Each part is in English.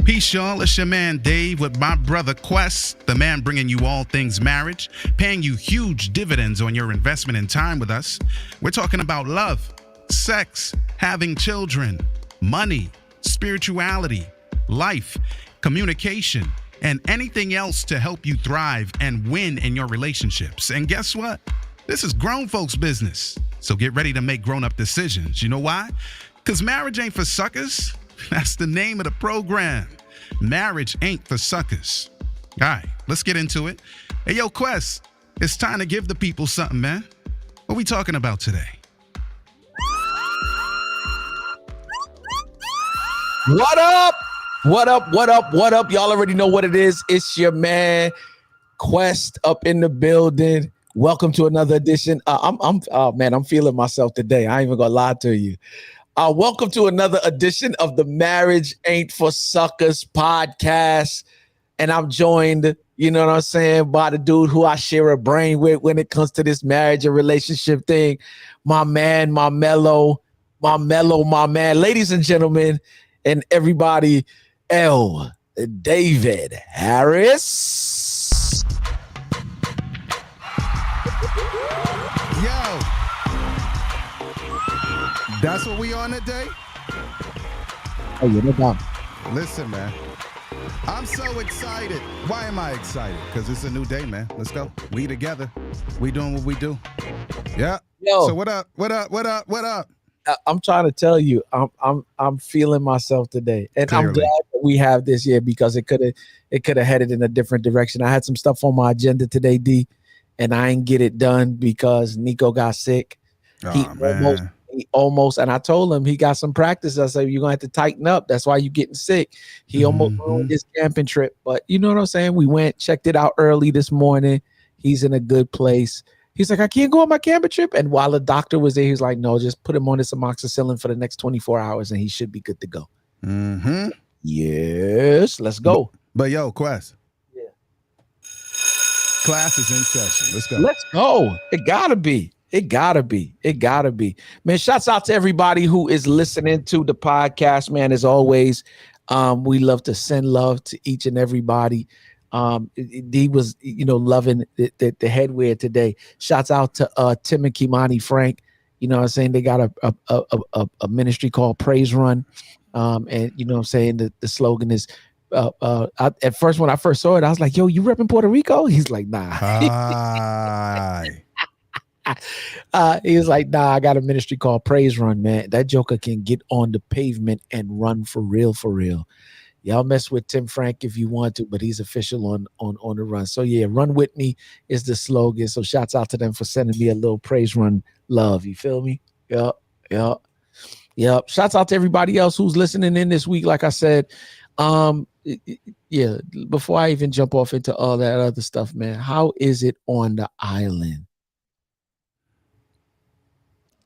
Peace, y'all. It's your man Dave with my brother Quest, the man bringing you all things marriage, paying you huge dividends on your investment in time with us. We're talking about love, sex, having children, money, spirituality, life, communication, and anything else to help you thrive and win in your relationships. And guess what? This is grown folks' business. So get ready to make grown-up decisions. You know why? Because marriage ain't for suckers. That's the name of the program. Marriage ain't for suckers. All right, let's get into it. Hey, yo, Quest, it's time to give the people something, man. What we talking about today? What up? What up? What up? What up? Y'all already know what it is. It's your man Quest up in the building. Welcome to another edition. I'm feeling myself today. I ain't even gonna lie to you. Welcome to another edition of the Marriage Ain't for Suckers podcast. And I'm joined, you know what I'm saying, by the dude who I share a brain with when it comes to this marriage and relationship thing. My man, my mellow man. Ladies and gentlemen, and everybody, L. David Harris. Yo, that's what we on today? Oh, yeah, no doubt. Listen, man, I'm so excited. Why am I excited? Because it's a new day, man. Let's go. We together. We doing what we do. Yeah. Yo. So what up? What up? What up? What up? I'm trying to tell you, I'm feeling myself today, and Clearly. I'm glad that we have this year because it could have headed in a different direction. I had some stuff on my agenda today, D, and I ain't get it done because Nico got sick. He almost, and I told him he got some practice. I said, you're gonna have to tighten up. That's why you're getting sick. He almost ruined his camping trip, but you know what I'm saying? We went, checked it out early this morning. He's in a good place. He's like, I can't go on my camping trip. And while the doctor was there, he was like, no, just put him on this amoxicillin for the next 24 hours and he should be good to go. Mm-hmm. Yes, let's go. But yo, Quest. Yeah. Class is in session. Let's go. Let's go. It gotta be. It gotta be. It gotta be. Man, shouts out to everybody who is listening to the podcast, man. As always, we love to send love to each and everybody. D was, loving the headwear today. Shouts out to Tim and Kimani Frank. You know what I'm saying? They got a ministry called Praise Run. And you know what I'm saying? The slogan is, at first, when I first saw it, I was like, yo, you repping Puerto Rico? He's like, nah. Hi. He was like, nah, I got a ministry called Praise Run, man. That joker can get on the pavement and run for real, for real. Y'all mess with Tim Frank if you want to, but he's official on the run. So yeah, Run With Me is the slogan. So shouts out to them for sending me a little Praise Run love. You feel me? Yep. Shouts out to everybody else who's listening in this week. Like I said, yeah, before I even jump off into all that other stuff, man, how is it on the island?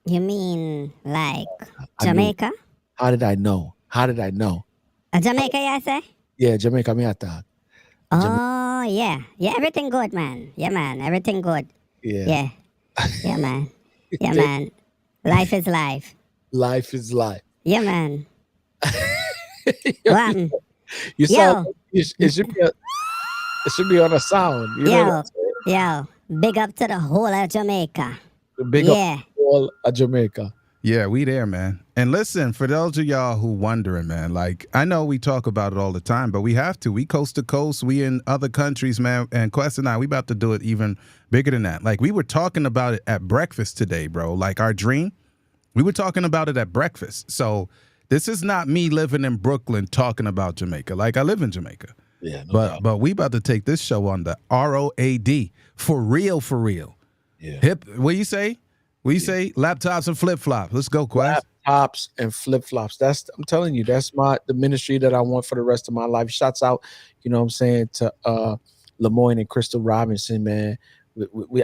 You mean like Jamaica? How did I know? Jamaica, yeah, say? Yeah, Jamaica, me attack. Oh, yeah. Yeah, everything good, man. Yeah, man. Everything good. Yeah. Yeah, man. Yeah, man. Life is life. Life is life. Yeah, man. What happened? You sound it should be on a sound. You know what I'm saying? Yo, big up to the whole of Jamaica. Big up to all of Jamaica. Yeah, we there, man. And listen, for those of y'all who wondering, man, like, I know we talk about it all the time, but we have to. We coast to coast. We in other countries, man. And Quest and I, we about to do it even bigger than that. Like, we were talking about it at breakfast today, bro. Like, our dream, we were talking about it at breakfast. So this is not me living in Brooklyn talking about Jamaica. Like, I live in Jamaica. Yeah, but we about to take this show on the ROAD. For real, for real. Yeah. Hip, what you say? What you say? Laptops and flip-flops. Let's go, Quest. Laptops and flip-flops. I'm telling you, that's the ministry that I want for the rest of my life. Shouts out, you know what I'm saying, to Lemoyne and Crystal Robinson, man.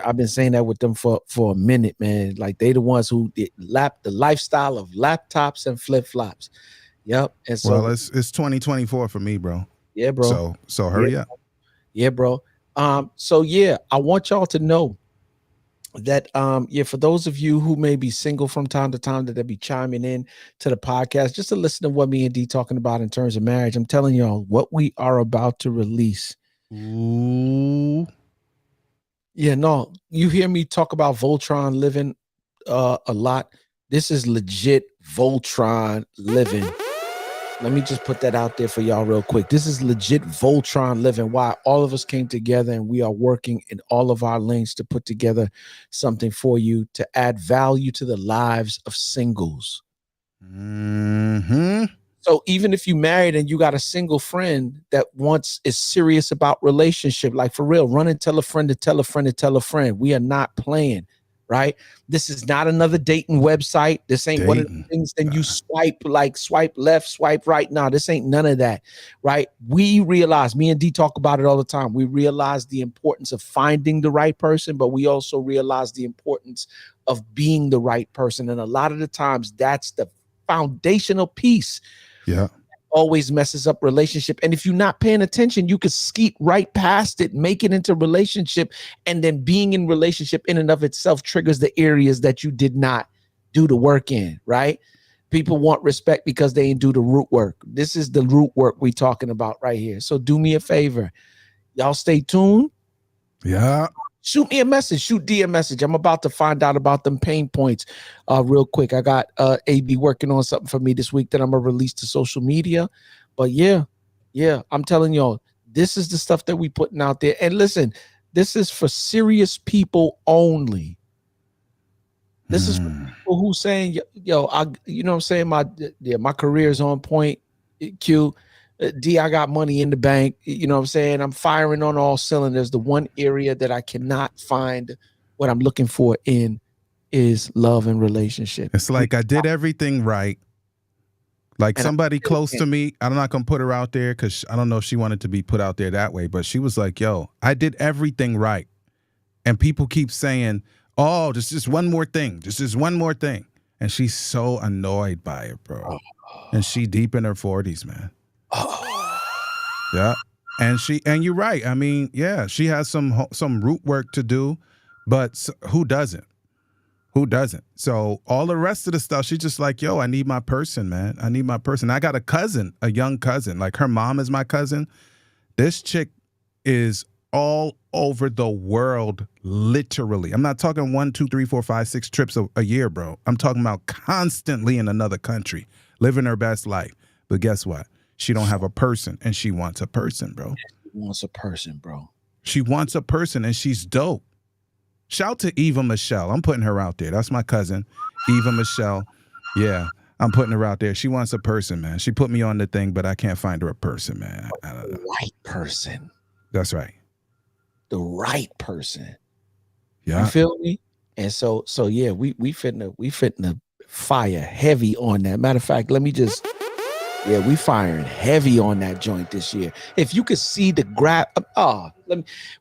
I've been saying that with them for a minute, man. Like, they the ones who did the lifestyle of laptops and flip-flops. Yep. And so, well, it's 2024 for me, bro. Yeah, bro. So hurry up. Yeah, bro. So yeah, I want y'all to know that for those of you who may be single from time to time, that they'll be chiming in to the podcast just to listen to what me and D talking about in terms of marriage. I'm telling y'all what we are about to release. Ooh. Yeah, no, you hear me talk about Voltron living a lot. This is legit Voltron living. Let me just put that out there for y'all real quick. This is legit Voltron living. Why all of us came together and we are working in all of our lanes to put together something for you to add value to the lives of singles. Mm-hmm. So even if you married and you got a single friend that is serious about relationship, like for real, run and tell a friend to tell a friend to tell a friend. We are not playing, right? This is not another dating website. This ain't one of the things that you swipe left, swipe right. No, this ain't none of that, right? We realize, me and D talk about it all the time. We realize the importance of finding the right person, but we also realize the importance of being the right person. And a lot of the times that's the foundational piece. Yeah. Always messes up relationship. And if you're not paying attention, you could skeet right past it, make it into relationship. And then being in relationship in and of itself triggers the areas that you did not do the work in, right? People want respect because they didn't do the root work. This is the root work we're talking about right here. So do me a favor. Y'all stay tuned. Yeah. Shoot me a message. Shoot D a message. I'm about to find out about them pain points real quick. I got AB working on something for me this week that I'm going to release to social media. But yeah, I'm telling y'all, this is the stuff that we putting out there. And listen, this is for serious people only. This is for people who saying, yo, you know what I'm saying? My career is on point. Q. D, I got money in the bank. You know what I'm saying? I'm firing on all cylinders. The one area that I cannot find what I'm looking for in is love and relationship. It's like I did everything right. Like somebody close to me, I'm not going to put her out there because I don't know if she wanted to be put out there that way, but she was like, yo, I did everything right. And people keep saying, oh, there's just one more thing. There's just one more thing. And she's so annoyed by it, bro. And she deep in her 40s, man. Yeah. And you're right. I mean, yeah, she has some root work to do, but who doesn't? Who doesn't? So all the rest of the stuff, she's just like, yo, I need my person, man. I need my person. I got a cousin, a young cousin. Like her mom is my cousin. This chick is all over the world, literally. I'm not talking 1, 2, 3, 4, 5, 6 trips a year, bro. I'm talking about constantly in another country, living her best life. But guess what? She don't have a person, and she wants a person, bro. She wants a person, bro. She wants a person, and she's dope. Shout to Eva Michelle. I'm putting her out there. That's my cousin, Eva Michelle. Yeah, I'm putting her out there. She wants a person, man. She put me on the thing, but I can't find her a person, man. I don't know. The right person. That's right. The right person. Yeah. You feel me? And so yeah, we finna fire heavy on that. Matter of fact, let me just. Yeah, we firing heavy on that joint this year. If you could see the grab,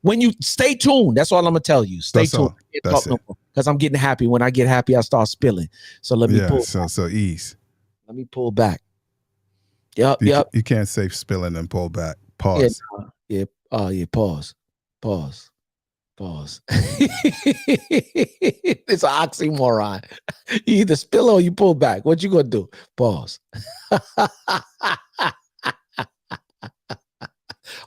when you stay tuned, that's all I'm gonna tell you. Stay tuned, because I'm getting happy. When I get happy, I start spilling. So let me pull. So ease. Let me pull back. Yep. You can't say spilling and pull back. Pause. Yeah. Pause. It's an oxymoron. You either spill or you pull back. What you gonna do? Pause.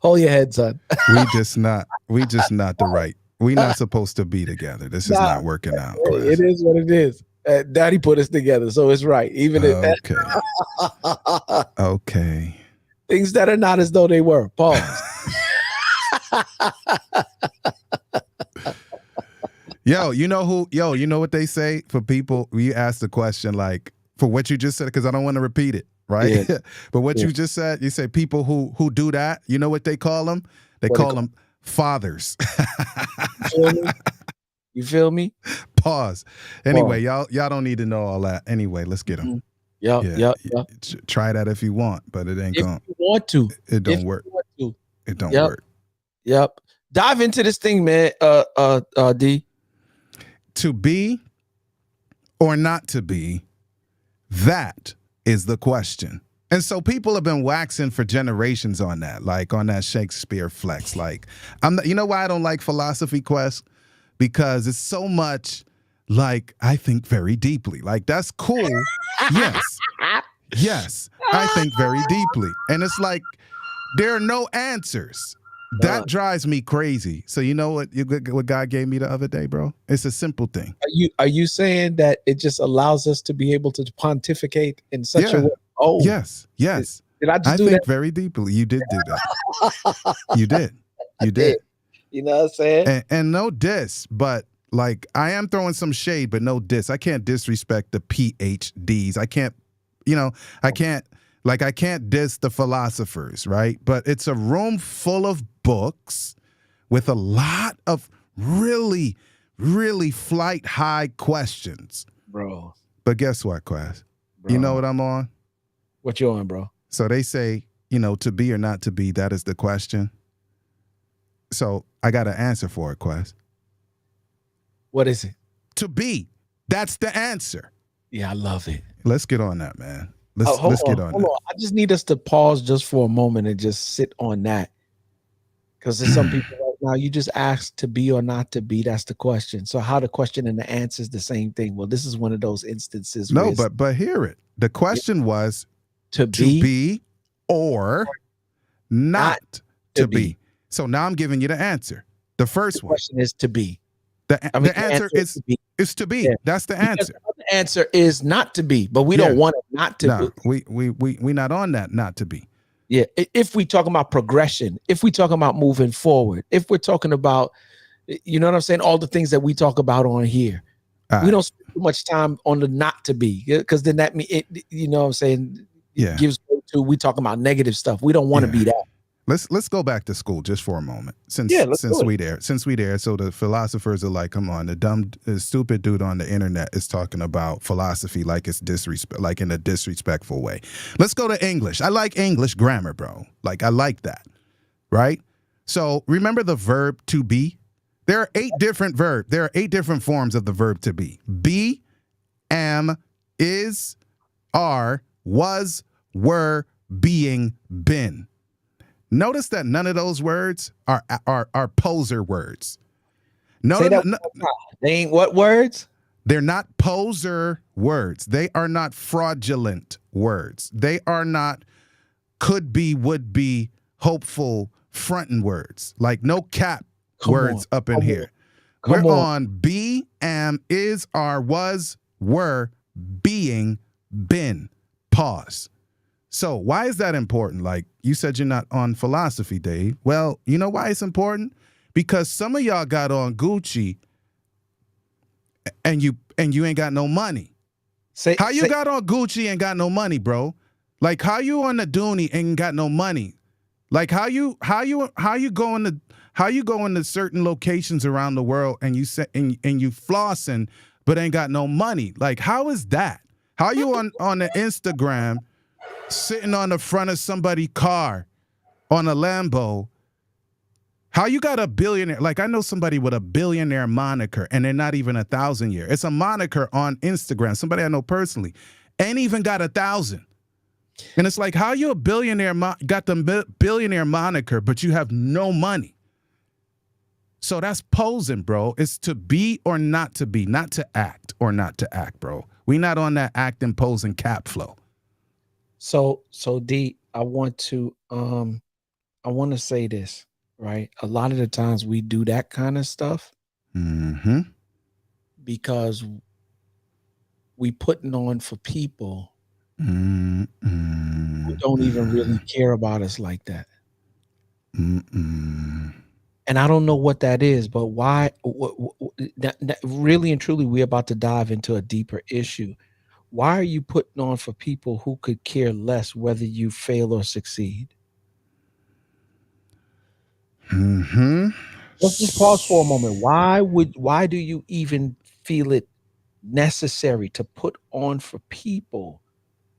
Hold your head, son. we just not the right. We not supposed to be together. This is not working out. It is what it is. Daddy put us together, so it's right. Even if okay. Things that are not as though they were. Pause. You know what they say for people? You ask the question like for what you just said, because I don't want to repeat it, right? Yeah. But what you just said, you say people who do that, you know what they call them? They call them fathers. You feel me? Pause. Anyway, y'all don't need to know all that. Anyway, let's get them. Yep. Try that if you want, but it ain't going. If you want to. It don't work. It don't work. Yep. Dive into this thing, man. D. To be or not to be, that is the question. And so people have been waxing for generations on that, like on that Shakespeare flex. Like, you know why I don't like Philosophy Quest? because it's so much like I think very deeply. Like that's cool. Yes. Yes. I think very deeply. And it's like there are no answers. That drives me crazy. So you know what God gave me the other day, bro? It's a simple thing. Are you saying that it just allows us to be able to pontificate in such a way? Oh, yes. Did I just I do think that? very deeply. You did do that. You did. You did. You know what I'm saying? And no diss, but like I am throwing some shade, but no diss. I can't disrespect the PhDs. I can't diss the philosophers, right? But it's a room full of books with a lot of really, really flight high questions. Bro. But guess what, Quaz? You know what I'm on? What you on, bro? So they say, to be or not to be, that is the question. So I got an answer for it, Quaz. What is it? To be. That's the answer. Yeah, I love it. Let's get on that, man. Let's get on that. I just need us to pause just for a moment and just sit on that. Because there's some people right now, you just ask to be or not to be. That's the question. So how the question and the answer is the same thing. Well, this is one of those instances. No, but hear it. The question was to be or not to be. So now I'm giving you the answer. The first one. Question is to be. The answer is to be. Yeah. That's the answer. The answer is not to be, but we don't want it not to be. We not on that not to be. Yeah. If we talking about progression, if we talking about moving forward, if we're talking about, you know what I'm saying, all the things that we talk about on here, we don't spend too much time on the not to be, because then that means you know what I'm saying, gives way to we talking about negative stuff. We don't want to be that. Let's go back to school just for a moment. Since we there. So the philosophers are like, come on, the stupid dude on the internet is talking about philosophy like it's like in a disrespectful way. Let's go to English. I like English grammar, bro. Like I like that. Right? So remember the verb to be? There are 8 different verbs. There are 8 different forms of the verb to be. Be, am, is, are, was, were, being, been. Notice that none of those words are poser words. Say that they ain't what words? They're not poser words. They are not fraudulent words. They are not could be, would be, hopeful, fronting words. Like no cap words up in here. We're on be, am, is, are, was, were, being, been. Pause. So why is that important? Like you said, you're not on philosophy, Dave. Well, you know why it's important? Because some of y'all got on Gucci and you ain't got no money. How you got on Gucci and got no money, bro? Like how you on the Dooney and got no money? Like how you going to certain locations around the world and you flossing but ain't got no money? Like how is that? How you on the Instagram sitting on the front of somebody's car on a Lambo? How you got a billionaire? Like I know somebody with a billionaire moniker and they're not even 1,000 year. It's a moniker on Instagram. Somebody I know personally ain't even got 1,000. And it's like, how you a billionaire got the billionaire moniker, but you have no money? So that's posing, bro. It's to be or not to be, not to act or not to act, bro. We not on that acting, posing, cap flow. So D, I want to say this, right? A lot of the times we do that kind of stuff because we putting on for people who don't even really care about us like that. And I don't know what that is, but why? Really and truly, we're about to dive into a deeper issue. Why are you putting on for people who could care less whether you fail or succeed? Let's just pause for a moment. Why do you even feel it necessary to put on for people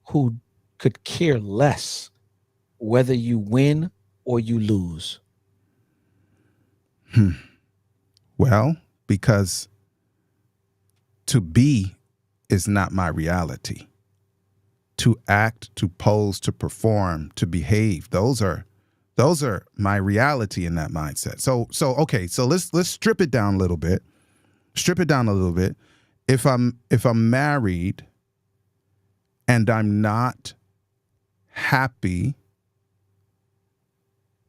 who could care less whether you win or you lose? Well, because to be is not my reality. To act, to pose, to perform, to behave, those are my reality in that mindset. So okay, so let's strip it down a little bit. strip it down a little bit. If I'm married and I'm not happy,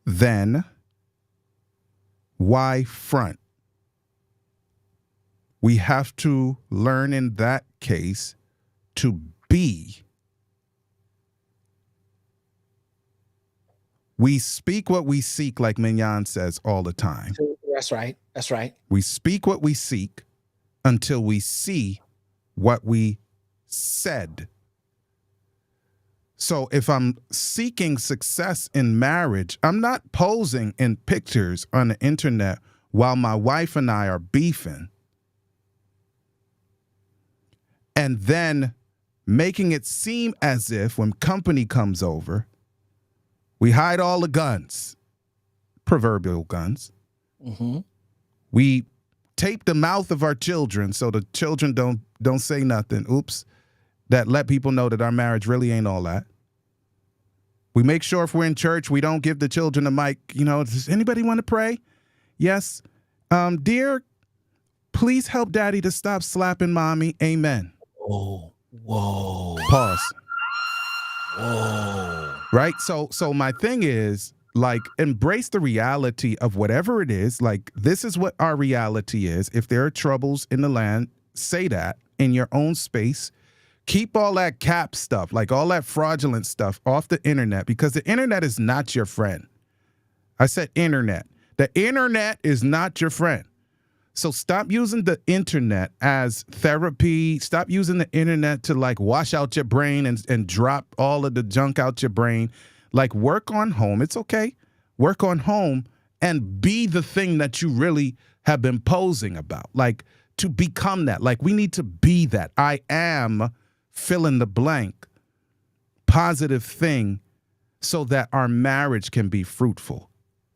then why front? We have to learn in that case to be. We speak what we seek, like Mignon says all the time. That's right. That's right. We speak what we seek until we see what we said. So if I'm seeking success in marriage, I'm not posing in pictures on the internet while my wife and I are beefing and then making it seem as if when company comes over, we hide all the guns, proverbial guns. Mm-hmm. We tape the mouth of our children so the children don't say nothing. Oops. That let people know that our marriage really ain't all that. We make sure if we're in church, we don't give the children a mic. You know, does anybody want to pray? Yes. Dear, please help daddy to stop slapping mommy. Amen. Whoa. Whoa. Pause. Whoa. Right? So my thing is, like, embrace the reality of whatever it is. Like, this is what our reality is. If there are troubles in the land, say that in your own space. Keep all that cap stuff, like all that fraudulent stuff off the internet, because the internet is not your friend. I said internet. The internet is not your friend. So stop using the internet as therapy. Stop using the internet to like wash out your brain and drop all of the junk out your brain. Like, work on home. It's okay. Work on home and be the thing that you really have been posing about. Like, to become that. Like, we need to be that. I am fill in the blank positive thing so that our marriage can be fruitful.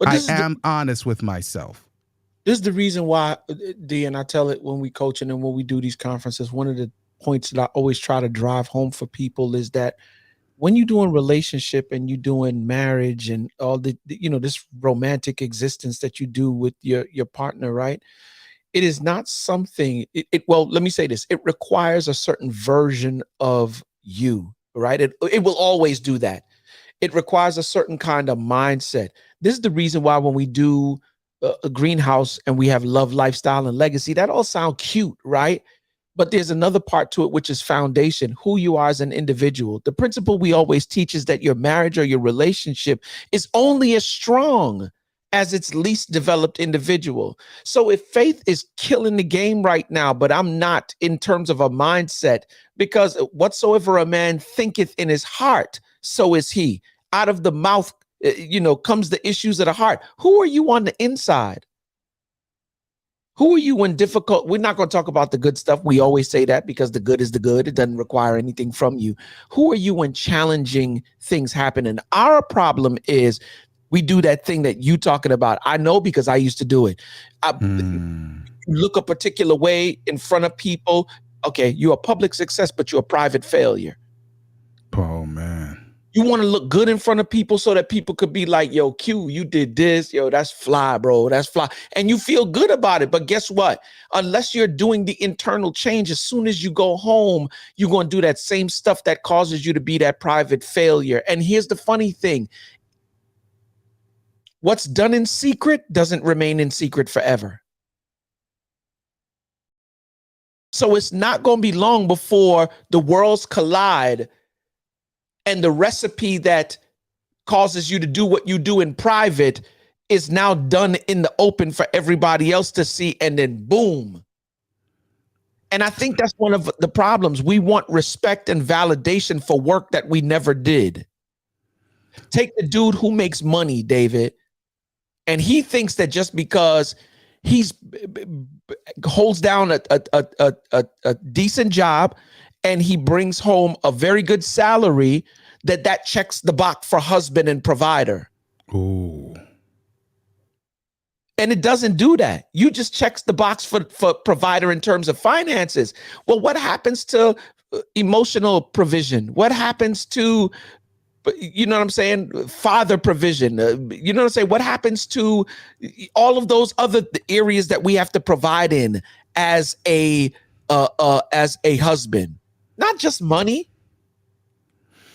I am honest with myself. This is the reason why, D, and I tell it when we coaching and when we do these conferences, one of the points that I always try to drive home for people is that when you're doing relationship and you're doing marriage and all the, you know, this romantic existence that you do with your partner, right? It is not something, well, let me say this. It requires a certain version of you, right? It will always do that. It requires a certain kind of mindset. This is the reason why when we do a greenhouse and we have love, lifestyle, and legacy, that all sound cute, right? But there's another part to it, which is foundation, who you are as an individual. The principle we always teach is that your marriage or your relationship is only as strong as its least developed individual. So if faith is killing the game right now, but I'm not in terms of a mindset, because whatsoever a man thinketh in his heart, so is he. Out of the mouth, comes the issues of the heart. Who are you on the inside? Who are you when difficult? We're not going to talk about the good stuff. We always say that because the good is the good. It doesn't require anything from you. Who are you when challenging things happen? And our problem is we do that thing that you talking about. I know because I used to do it. Look a particular way in front of people. Okay, you're a public success, but you're a private failure. Oh, man. You want to look good in front of people so that people could be like, yo, Q, you did this. Yo, that's fly, bro. That's fly. And you feel good about it. But guess what? Unless you're doing the internal change, as soon as you go home, you're going to do that same stuff that causes you to be that private failure. And here's the funny thing. What's done in secret doesn't remain in secret forever. So it's not going to be long before the worlds collide and the recipe that causes you to do what you do in private is now done in the open for everybody else to see, and then boom. And I think that's one of the problems. We want respect and validation for work that we never did. Take the dude who makes money, David, and he thinks that just because he's holds down a decent job and he brings home a very good salary, that checks the box for husband and provider. Ooh. And it doesn't do that. You just checks the box for provider in terms of finances. Well, what happens to emotional provision? What happens to, you know what I'm saying, father provision? You know what I'm saying? What happens to all of those other areas that we have to provide in? as a husband? Not just money.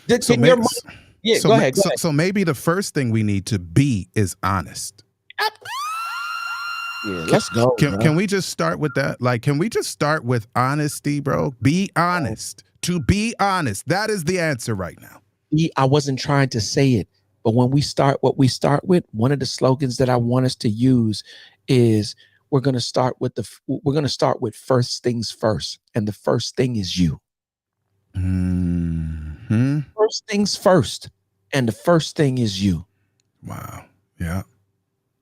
So, Can your money? Yeah, so, go ahead. Go ahead. so maybe the first thing we need to be is honest. Yeah, let's go. Can we just start with that? Like, can we just start with honesty, bro? Be honest. To be honest, that is the answer right now. I wasn't trying to say it, but when we start what we start with, one of the slogans that I want us to use is we're going to start with first things first, and the first thing is you. Mm-hmm. First things first, and the first thing is you. Wow. Yeah.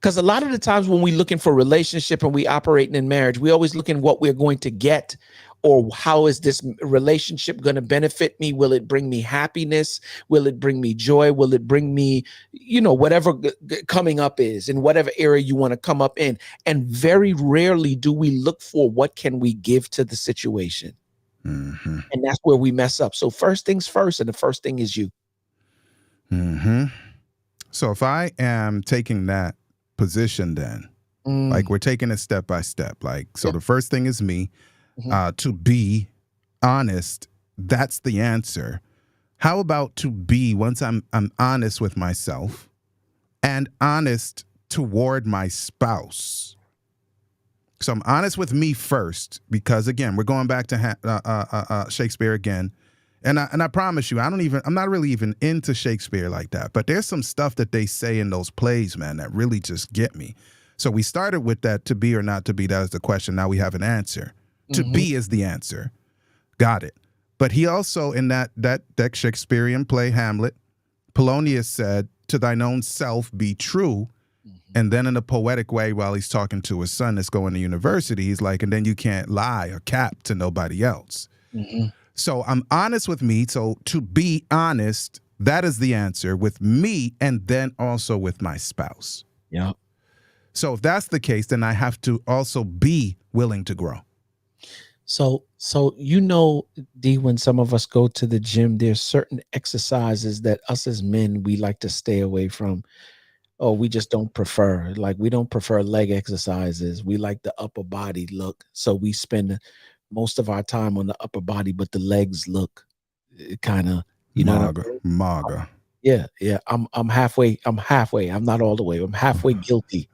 Because a lot of the times when we're looking for relationship and we operating in marriage, we always looking what we're going to get, or how is this relationship going to benefit me? Will it bring me happiness? Will it bring me joy? Will it bring me, whatever coming up is in whatever area you want to come up in? And very rarely do we look for what can we give to the situation. Mm-hmm. And that's where we mess up. So first things first, and the first thing is you. Mm-hmm. So if I am taking that position, then like we're taking it step by step, like, so the first thing is me. To be honest, that's the answer. How about to be, once I'm honest with myself and honest toward my spouse? So I'm honest with me first, because again, we're going back to Shakespeare again. And I promise you, I'm not really even into Shakespeare like that, but there's some stuff that they say in those plays, man, that really just get me. So we started with that, to be or not to be, that is the question. Now we have an answer. To be is the answer. Got it. But he also, in that Shakespearean play, Hamlet, Polonius said, to thine own self be true. And then in a poetic way, while he's talking to his son that's going to university, he's like, and then you can't lie or cap to nobody else. So I'm honest with me. So to be honest, that is the answer with me, and then also with my spouse. Yeah. So if that's the case, then I have to also be willing to grow. So D, when some of us go to the gym, there's certain exercises that us as men, we like to stay away from. Oh, we just don't prefer. Like, we don't prefer leg exercises. We like the upper body look. So we spend most of our time on the upper body, but the legs look kind of, Maga. Yeah. I'm halfway. I'm not all the way. I'm halfway guilty.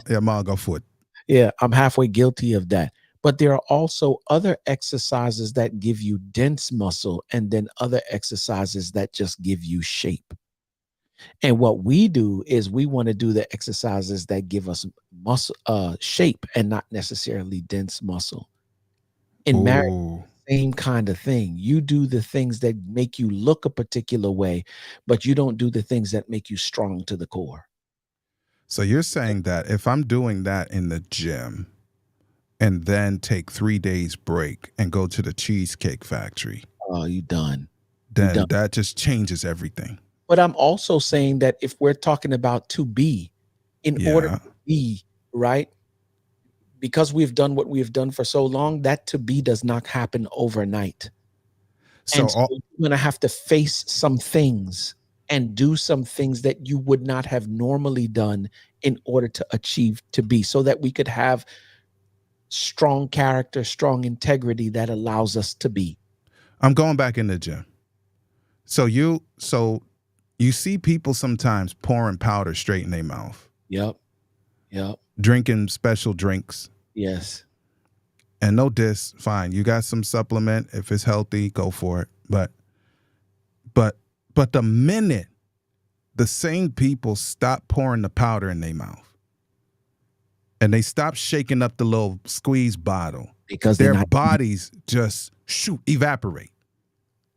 Yeah, maga foot. Yeah, I'm halfway guilty of that. But there are also other exercises that give you dense muscle, and then other exercises that just give you shape. And what we do is we want to do the exercises that give us muscle shape, and not necessarily dense muscle. In marriage, same kind of thing. You do the things that make you look a particular way, but you don't do the things that make you strong to the core. So you're saying that if I'm doing that in the gym and then take 3 days break and go to the Cheesecake Factory, you done. Then that just changes everything. But I'm also saying that if we're talking about to be, in order to be, right? Because we've done what we've done for so long, that to be does not happen overnight. So you're going to have to face some things and do some things that you would not have normally done in order to achieve to be, so that we could have strong character, strong integrity that allows us to be. I'm going back in the gym. So you see people sometimes pouring powder straight in their mouth. Yep. Drinking special drinks. Yes. And no diss, fine. You got some supplement. If it's healthy, go for it. But the minute the same people stop pouring the powder in their mouth and they stop shaking up the little squeeze bottle, because their bodies just evaporate.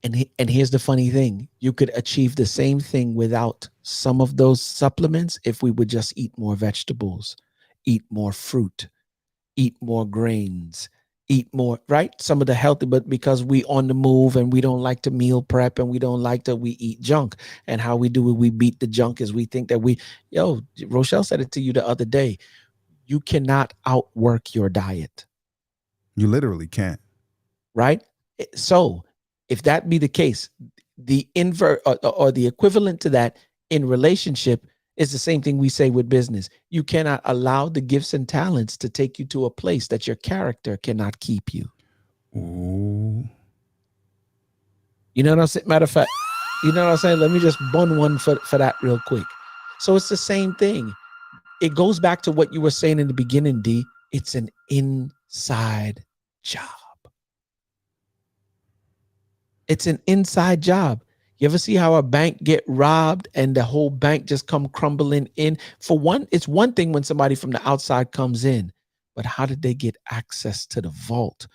And here's the funny thing. You could achieve the same thing without some of those supplements if we would just eat more vegetables, eat more fruit, eat more grains, eat more, right? Some of the healthy, but because we on the move and we don't like to meal prep and we don't like to, we eat junk. And how we do it, we beat the junk is we think that Rochelle said it to you the other day. You cannot outwork your diet. You literally can't. Right? So if that be the case, the invert or the equivalent to that in relationship It's the same thing we say with business. You cannot allow the gifts and talents to take you to a place that your character cannot keep you. Ooh. You know what I'm saying? Matter of fact, you know what I'm saying? Let me just bun one for that real quick. So it's the same thing. It goes back to what you were saying in the beginning, D. It's an inside job. It's an inside job. You ever see how a bank get robbed and the whole bank just come crumbling in? For one, it's one thing when somebody from the outside comes in, but how did they get access to the vault?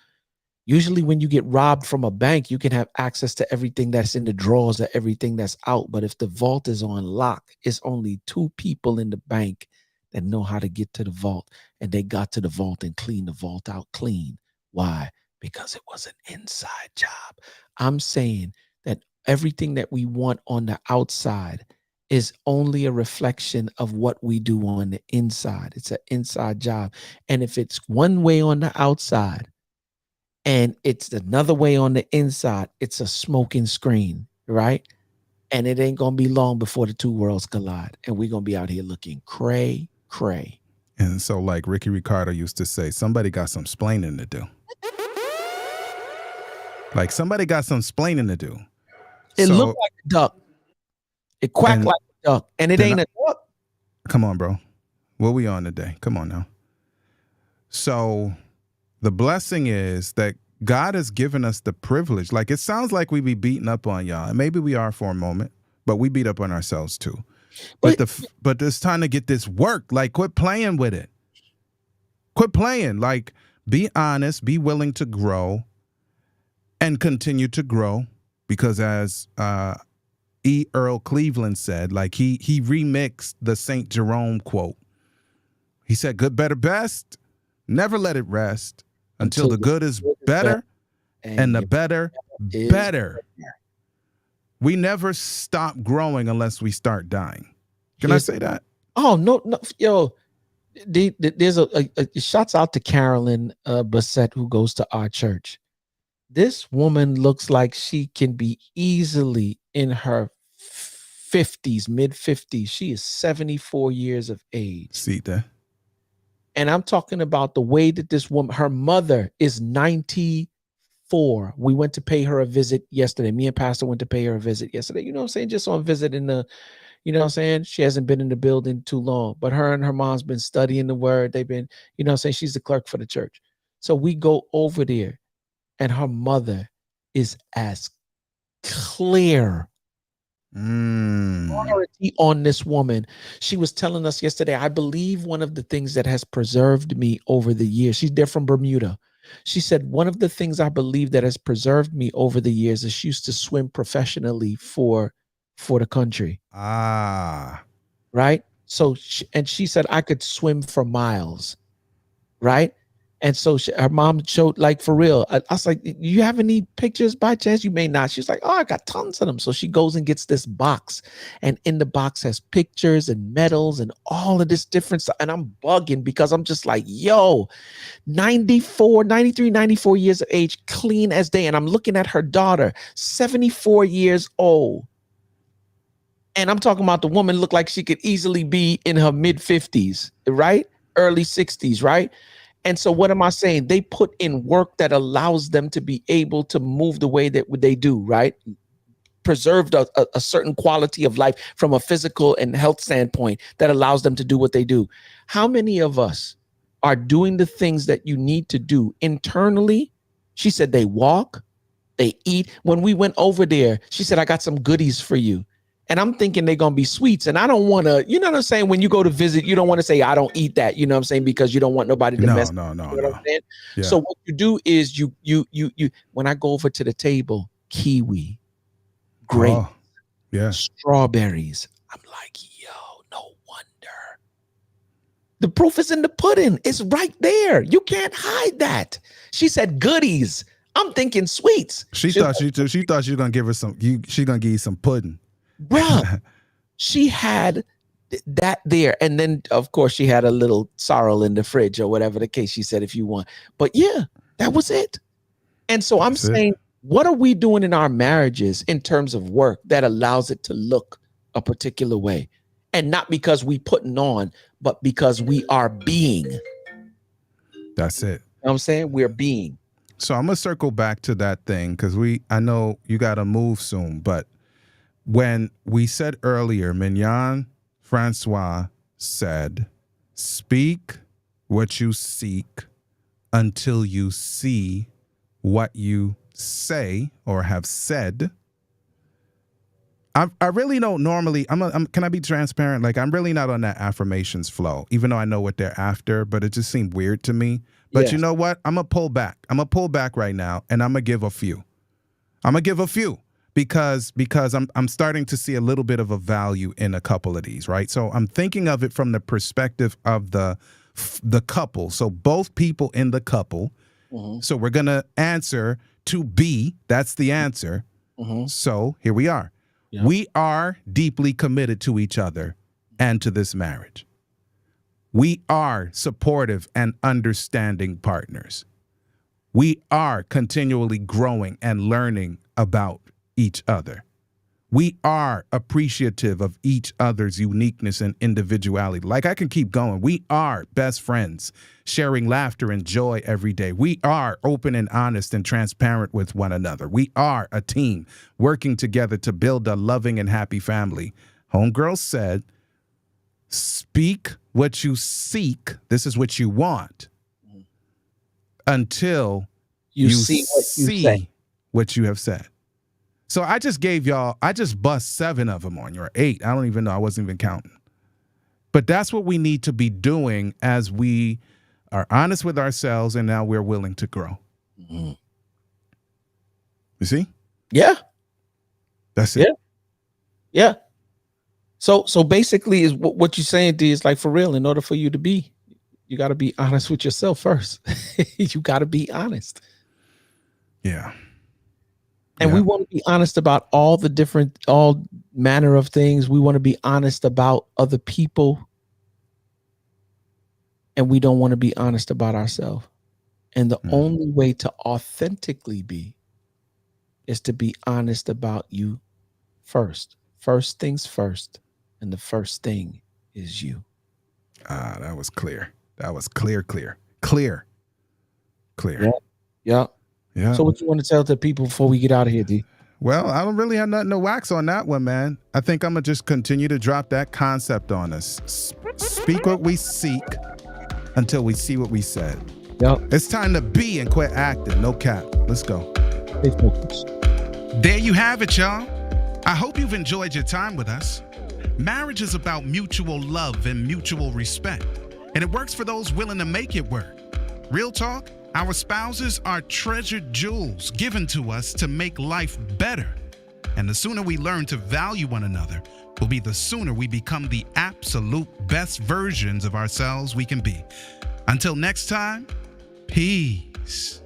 Usually when you get robbed from a bank, you can have access to everything that's in the drawers or everything that's out. But if the vault is on lock, it's only 2 people in the bank that know how to get to the vault. And they got to the vault and cleaned the vault out clean. Why? Because it was an inside job. I'm saying that everything that we want on the outside is only a reflection of what we do on the inside. It's an inside job. And if it's one way on the outside and it's another way on the inside, it's a smoking screen, right? And it ain't going to be long before the 2 worlds collide. And we're going to be out here looking cray. And so, like Ricky Ricardo used to say, somebody got some splaining to do. Like somebody got some splaining to do. It looked like a duck. It quacked like a duck. And it ain't a duck. Come on, bro. What we on today? Come on now. So the blessing is that God has given us the privilege. Like it sounds like we be beating up on y'all. And maybe we are for a moment, but we beat up on ourselves too. But it's time to get this work. Like quit playing with it. Quit playing. Like be honest, be willing to grow and continue to grow. Because as E. Earl Cleveland said, like he remixed the St. Jerome quote. He said, good, better, best. Never let it rest until the good is better and the better, better. We never stop growing unless we start dying. Can I say that? Oh, no. Yo, there's a shouts out to Carolyn Bassett, who goes to our church. This woman looks like she can be easily in her 50s, mid 50s. She is 74 years of age. See that? And I'm talking about the way that this woman, her mother is 94. We went to pay her a visit yesterday. Me and Pastor went to pay her a visit yesterday. You know what I'm saying? Just on visit in the, you know what I'm saying? She hasn't been in the building too long, but her and her mom's been studying the word. They've been, you know what I'm saying? She's the clerk for the church. So we go over there. And her mother is as clear on this woman. She was telling us yesterday, I believe one of the things that has preserved me over the years, they're from Bermuda. She said, one of the things I believe that has preserved me over the years is she used to swim professionally for the country. Right? So, she said, I could swim for miles. Right? And so her mom showed, like, for real. I was like, you have any pictures by chance? You may not. She's like, oh, I got tons of them. So she goes and gets this box. And in the box has pictures and medals and all of this different stuff. And I'm bugging because I'm just like, yo, 94 years of age, clean as day. And I'm looking at her daughter, 74 years old. And I'm talking about the woman looked like she could easily be in her mid 50s, right? Early 60s, right? And so what am I saying? They put in work that allows them to be able to move the way that they do, right? Preserved a certain quality of life from a physical and health standpoint that allows them to do what they do. How many of us are doing the things that you need to do internally? She said they walk, they eat. When we went over there, she said, I got some goodies for you. And I'm thinking they're going to be sweets. And I don't want to, you know what I'm saying? When you go to visit, you don't want to say, I don't eat that, you know what I'm saying? Because you don't want nobody to mess. No. You know what I'm saying? Yeah. So what you do is you, when I go over to the table, kiwi, grape, strawberries. I'm like, yo, no wonder. The proof is in the pudding. It's right there. You can't hide that. She said goodies. I'm thinking sweets. She thought you were going to give her some, she's going to give you some pudding. Bruh, she had that there. And then, of course, she had a little sorrel in the fridge or whatever the case she said, if you want. But yeah, that was it. And so I'm saying, what are we doing in our marriages in terms of work that allows it to look a particular way? and not because we putting on, but because we are being. That's it. You know what I'm saying? We're being. So I'm gonna circle back to that thing because I know you gotta move soon, but when we said earlier, Mignon Francois said, speak what you seek until you see what you say or have said. I really don't normally, can I be transparent? Like, I'm really not on that affirmations flow, even though I know what they're after, but it just seemed weird to me. But you know what? I'm going to pull back. I'm going to pull back right now, and I'm going to give a few. Because I'm starting to see a little bit of a value in a couple of these, right? So I'm thinking of it from the perspective of the couple. So both people in the couple. Mm-hmm. So we're going to answer to be. That's the answer. Mm-hmm. So here we are. Yeah. We are deeply committed to each other and to this marriage. We are supportive and understanding partners. We are continually growing and learning about each other. We are appreciative of each other's uniqueness and individuality. Like, I can keep going. We are best friends, sharing laughter and joy every day. We are open and honest and transparent with one another. We are a team working together to build a loving and happy family. Homegirl said, speak what you seek. This is what you want until you see what you have said. So I just gave y'all, I just bust 7 of them on you, or 8. I don't even know. I wasn't even counting. But that's what we need to be doing as we are honest with ourselves and now we're willing to grow. Mm-hmm. You see? Yeah. That's it. Yeah. So basically is what you're saying, D, is like, for real, in order for you to be, you got to be honest with yourself first. You got to be honest. Yeah. And we want to be honest about all manner of things. We want to be honest about other people. And we don't want to be honest about ourselves. And the only way to authentically be is to be honest about you first. First things first. And the first thing is you. Ah, that was clear. That was clear. Yeah. Yeah. So what you want to tell the people before we get out of here, D? Well, I don't really have nothing to wax on that one, man. I think I'm going to just continue to drop that concept on us. Speak what we seek until we see what we said. Yep. It's time to be and quit acting. No cap. Let's go. Stay focused. There you have it, y'all. I hope you've enjoyed your time with us. Marriage is about mutual love and mutual respect, and it works for those willing to make it work. Real talk, our spouses are treasured jewels given to us to make life better. And the sooner we learn to value one another will be the sooner we become the absolute best versions of ourselves we can be. Until next time, peace.